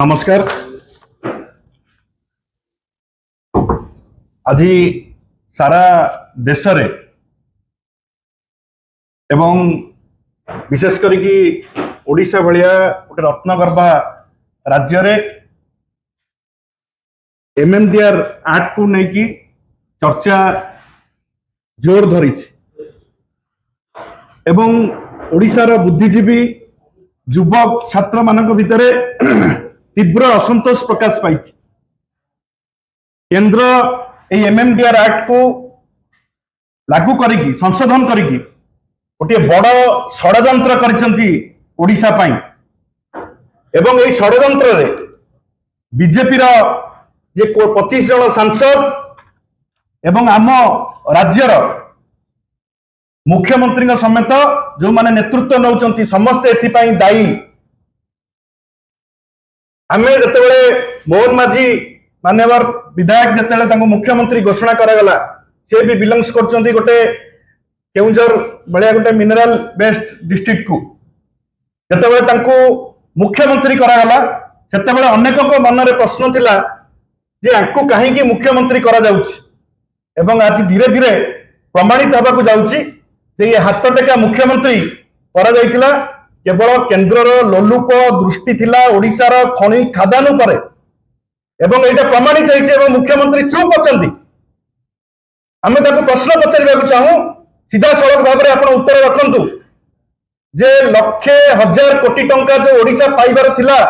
नमस्कार। आज सारा देश रे एवं विशेष करी ओडिशा भलिया गोटे रत्नगर्भा राज्य रे एमएमडीआर एक्ट को लेकिन चर्चा जोर धरी एवं ओडिशार बुद्धिजीवी युवक छात्र मान भितर तीव्र असंतोष प्रकाश पाई। केंद्र एमएमडीआर एक्ट को लागू करिकी संशोधन करिकी गोटे बड़ षड्यंत्र करिसंती ओडिशा पाई एवं एई षड्यंत्र रे बीजेपी रो जे 25 जन सांसद एवं आम राज्यर मुख्यमंत्री समेत जो माने नेतृत्व नौचंती समस्त एथिपाई दायी। आमे जतेबेले मोहन माझी मान्यवर विधायक जतेबेले तांको मुख्यमंत्री घोषणा करागला से भी बिलोंग्स करचंती गोटे केउंझर भलिया गोटे मिनरल बेस्ड डिस्ट्रिक्ट को जतेबेले तांको मुख्यमंत्री करागला सेतेबेले अनेकक मनरे प्रश्न थिला जे आंको काहे कि मुख्यमंत्री करा जाउछि एवं आज धीरे धीरे प्रमाणित होबाकू जाउछि जे ये हाथ टेका मुख्यमंत्री करा जाइतिला केवल केंद्रर लोलुप दृष्टि थिला ओडिशार खनि खादान उपरे एवं एटा प्रमाणित होइছে एवं मुख्यमंत्री चुप अछंती। आमे ताको प्रश्न पचारिबाकू चाहू सीधा सड़क भाव में आपण उत्तर रखंतु जे लक्षे हजार कोटी टंका जो ओडिशा पाइबार थिला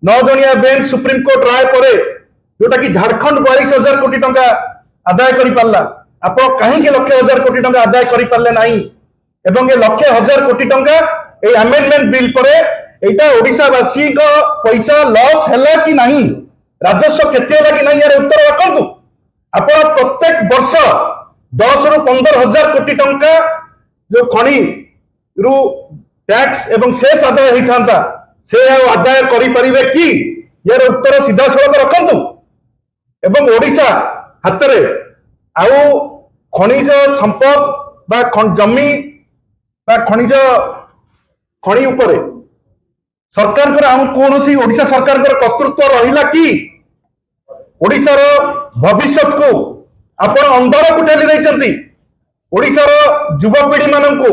9 जणिया बेंच सुप्रीम कोर्ट राय परे जोटा कि झारखंड 42,000 कोटी टंका आदाय करि पारला आपण काहे कि लक्षे हजार कोटी टंका आदाय करि पारले नाही एवं ये लक्षे हजार कोटी टंका ए अमेंडमेंट बिल पर एटा ओडिशा वासी को पैसा लॉस हैला कि नहीं राजस्व केते होला कि नहीं यार उत्तर रखंतु। आपण प्रत्येक वर्ष 10 रु 15,000 कोटी टंका जो खनि रु टैक्स एवं शेष आदाय होइथांता से आदाय करि परिबे कि यार उत्तर सीधा सड़क रखंतु एवं ओडिशा हाथ रे आउ खनिज संपद बा जमी बा खनि उपरे सरकार कर आउ कोनोसी ओडिशा सरकार कर कर्तृत्व रहिला कि ओडिशार भविष्य को आपण अंधार को ठेली दैचंती ओडिशार युवपीढ़ी माननकु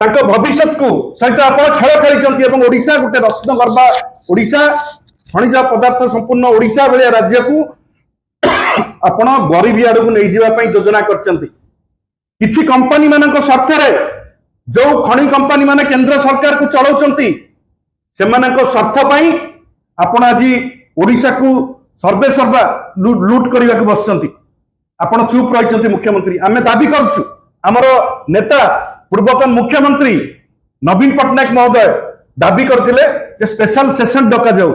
तांको भविष्य को सहित आपण खेल खेली एवं ओडिशा गोटे रत्नगर्भा ओडिशा खनिज पदार्थ संपूर्ण ओडिशा भलिया राज्य को आपण गरीबी आड़ को नहीं जावा पई योजना करचंती। किछि कंपनी मानक स्वार्थ रे जो खनि कंपनी माने केंद्र सरकार को चलाउचंती सेमानक स्वार्थ पई आपण आज ओडिशा को सर्वे सर्वा लूट करबा को बसचंती। आपण चुप रहिचंती मुख्यमंत्री। आमे दाबी करछु हमर नेता पूर्वतन मुख्यमंत्री नवीन पटनायक महोदय दाबी करथिले जे स्पेशल सेशन डका जाऊ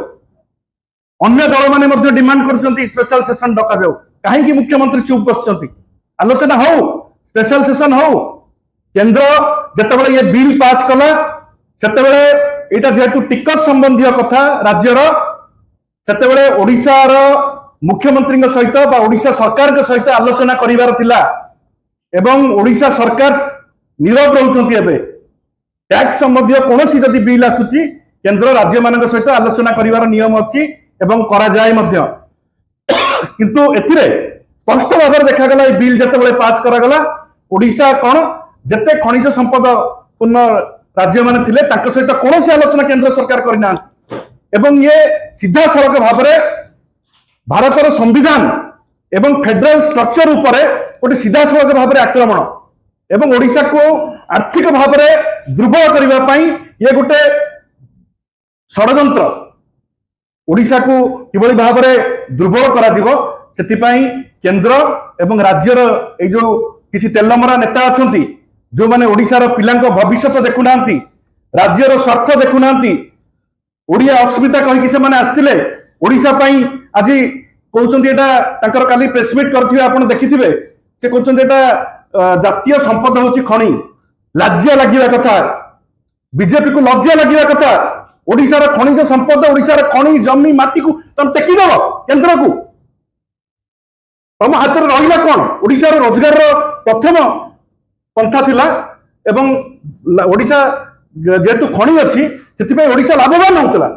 अन्य दल माने मध्ये डिमांड करचंती स्पेशल सेशन डका जाऊ काहे कि मुख्यमंत्री चुप बसचंती। आलोचना हो स्पेशल सेशन हो केंद्र जतेबेले ये बिल पास कला सेतेबेले एटा जेतु टिकट संबंधी कथा राज्यर सेतेबेले ओडिशार मुख्यमंत्री सहित बा ओडिशा सरकार के सहित आलोचना करिवार थिला एवं ओडिशा सरकार नीरव रहउचंती। एबे टैक्स संबंधी कोनोसी जदि बिल आसुची केंद्र राज्य मानक सहित आलोचना करिवार नियम अछि एवं करा जाय मध्य किंतु एथिरे स्पष्ट भाव में देखा गला बिल जतेबेले पास करा गला ओडिशा कोन जते खनिज संपद पूर्ण राज्य माने थिले तांको सहित कोनोसी आलोचना केंद्र सरकार करिना एवं ये सीधा सड़क भाव में भारतर संविधान एवं फेडरल स्ट्रक्चर उपरे गोटे सीधा सड़क भाव में आक्रमण एवं ओडिशा को आर्थिक भाव में दुर्बल करबा पई ये गोटे षड्यंत्र ओडिशा को किभली भाव में दुर्बल करा जिवो सेतिपाई केंद्र एवं राज्यर ए जो किछि तेलमरा नेता अछंती जो माने ओडिशार पिलांको भविष्य देखु नांती राज्यर स्वार्थ देखु नांती ओडिया अस्मिता कहि कि से माने आस्तिले ओडिशा पई आज कहउचंती एटा तांकर काली प्रेस मीट करथिबे आपण देखिथिबे से कहउचंती एटा जातीय संपद होची खनि लज्जा लागिवा कथा बीजेपी को लज्जा लागिवा कथा ओडिशार खनिज संपद ओडिशार खनि जमी माटी को तम टेकी दब केंद्र को तम हाथ में रहिला कोन ओडिशार रोजगार प्रथम पंथा थिला एवं ओडिशा जेतु खनि अछि से ओडिशा लाभवान होता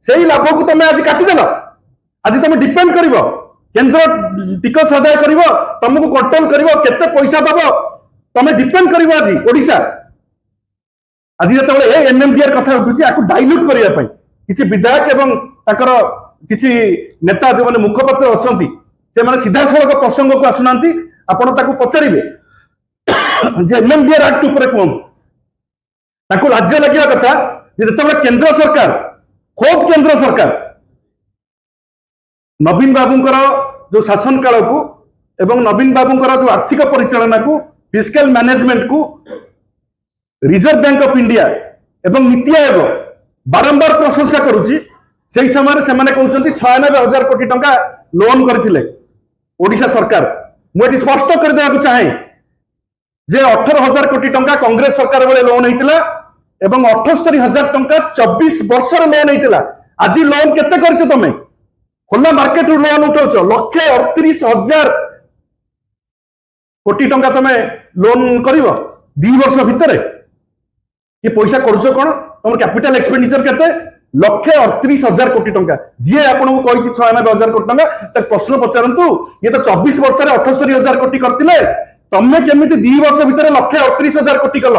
से ही लाभ को तुम आज काटिदेल आज तुम डिपेंड कर केंद्र टिकस आदाय कर तुमको कंट्रोल कर केते पैसा दब तुम डिपेंड कर आज ओडिशा आज जो एमएमडीआर कथा उठू डाइल्यूट करने किसी विधायक एवं किसी नेता जो मैंने मुखपत्र अच्छा से मैंने सीधा सड़क प्रसंग को आसुना आपड़ पचारे एमएमडीआर एक्ट उपर कहूँ राज्य लगे कथा जो केंद्र सरकार खोद केंद्र सरकार नवीन बाबूंकर जो शासन काल को एवं नवीन बाबूंकर जो आर्थिक परिचालना को फिस्कल मैनेजमेंट को रिजर्व बैंक ऑफ इंडिया एवं नीति आयोग बारंबार प्रशंसा करुच्ची से समय से कहते 96,000 कोटी टंका लोन करथिले ओडिशा सरकार मुझे स्पष्ट करदेवा चाहे जे 18,000 कोटी टंका कांग्रेस सरकार बेले लोन होता एवं 78,000 टंका 24 वर्ष लोन होता आज लोन केते करछ तमे खोला मार्केट लोन उठाउछ 1,38,000 कोटी टंका तमे लोन करिवो 2 वर्ष भितर ये पैसा करुछ कोन तुम कैपिटल एक्सपेंडिचर केते 1,38,000 कोटी टंका जी आपको कही 96,000 कोटी टंका तक प्रश्न पचारतु ये तो 24 वर्ष 78,000 कोटी करते तमें केमी 2 वर्ष भितर 1,38,000 कोटी कल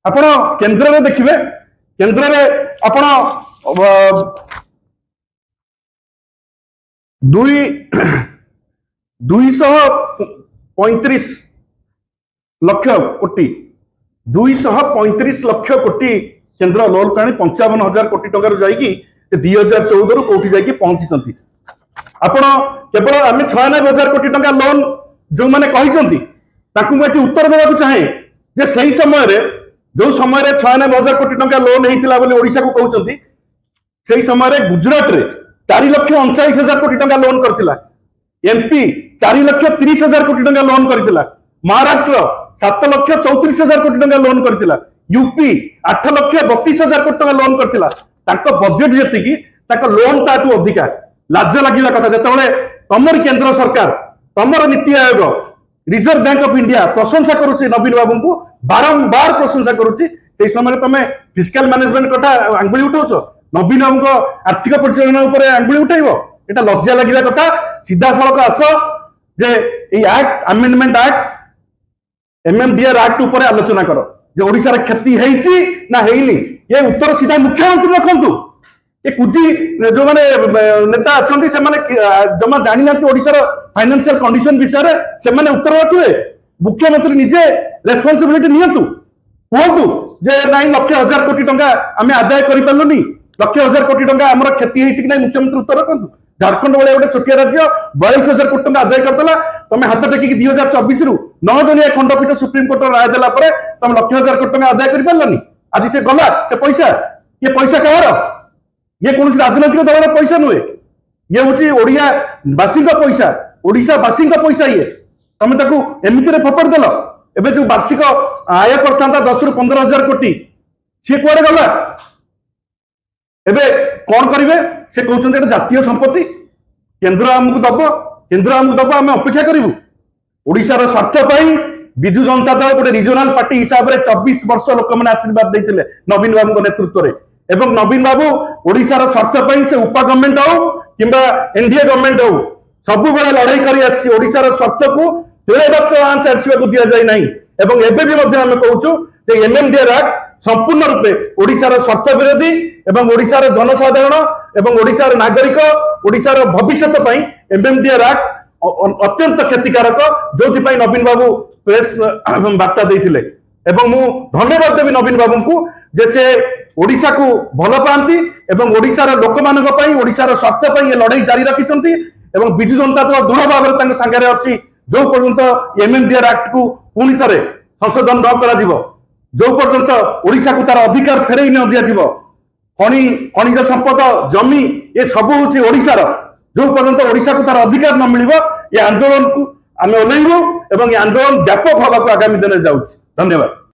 आप केन्द्र में देखिए केन्द्र में आप 235 लक्ष कोटी 235 लक्ष कोटी केंद्र लोन का 55,000 कोटी टंका जाकि 2014 रु कौटी जाकि पहुंची आपण केवल आम 96,000 कोटी टंका लोन जो मैंने कही उत्तर देवा चाहे जे सही समय जो समय 96,000 कोटी टंका लोन होता ओडिशा को कहते से समय गुजरात रे 4,39,000 कोटी टंका लोन करथिला एमपी 4,30,000 कोटी टंका लोन करथिला महाराष्ट्र 7,34,000 कोटी टंका लोन करथिला यूपी 8,32,000 कोटी टंका लोन करथिला ताको बजेट जेतिकी ताको लोन ताटू अधिका लाज लागिला कथा जेतबेले तमर केंद्र सरकार तमर NITI Aayog reserve bank of India प्रशंसा करुच्ची नवीन बाबू को बारंबार प्रशंसा करुच्ची से समय तुम फिस्कल मैनेजमेंट कथा आंगुली उठाउछ नवीन बाबू को आर्थिक परिचालना उपर आंगुली उठाइब एटा लज्जा लागिला कथा सीधा सड़क आस जे act amendment act MMDR act उपर आलोचना कर जे ओडिशा रे क्षति हेइची ना हेइनी ये उत्तर सीधा मुख्यमंत्री रखंतु ये कुजी जो माने नेता अछंती से माने जमा जानि नांती ओडिशा रो फाइनेंशियल कंडीशन विषय रे से माने उत्तर रखिबे मुख्यमंत्री निजे रेस्पोंसिबिलिटी नियंतु कहतु जे नाइ 1,00,000 कोटी टंका आमे आदाय करि पालुनी 1,00,000 कोटी टंका हमर क्षति हेइची कि नाइ मुख्यमंत्री उत्तर रखंतु झारखंड वाले गोटे छोटिया राज्य 42,000 कोटी टंका आदाय करदेला तुम हाथ टेकिक 2024 रु 9 जनिया खंडपीठ सुप्रीम कोर्ट राय देला परे तुम 1,00,000 कोटी टंका आदाय कर पारलनी आज से गला से पैसा ये पैसा कहार ये कौन राजनैतिक दल पैसा नुहे ये हूँ ओडिया बासी पैसा ओडिशा बासी पैसा ये तुम एमती फपड़ देल एवं जो वार्षिक आय करता 10 रु 15,000 कोटी सी कुआडे गला एबे कौन करेंगे से कहते जातीय संपत्ति केंद्र आमको दब आम अपेक्षा करूँ ओडिशार स्वार्थ विजु जनता दल गोटे रिजनाल पार्टी हिसाब से 24 वर्ष लोक मैंने आशीर्वाद देते नवीन बाबू नेतृत्व में एवं नवीन बाबू ओडिशार स्वार्थ से उपा गवर्नमेंट हो कि एनडीए गवर्नमेंट हो सब बड़े लड़ाई कर ओडिशार स्वार्थ को तेरे आंच आसवाक दि जाए ना एवं एवं आम कहूँ एमएमडीआर एक्ट संपूर्ण रूपे ओडिशार स्वार्थ विरोधी एवं ओडिशार जनसाधारण एवं ओडिशार नागरिक ओडिशार भविष्य एमएमडीआर एक्ट अत्यंत क्षतिकारक जो नवीन बाबू प्रेस वार्ता देते एवं मु धन्यवाद देवी नवीन बाबू को जे से ओडिशा को भल पाती एवं ओडिशार लोक मानक ओडिशार स्वार्थ ये लड़ाई जारी रखिंट एवं बिजु जनता दल दृढ़ भाव सांगे अच्छी जो पर्यंत एमएमडीआर एक्ट को पुणी थे संशोधन न कर जो पर्यंत ओडिशा को तार अधिकार फेरई न दिया खनिज संपद जमी ये सब हूँ ओडिशार जो पर्यंत ओडिशा को तार अधिकार न मिल ये आंदोलन को आम ओल्लैबू एवं ये आंदोलन व्यापक होगा आगामी दिन में जाऊँ धन्यवाद।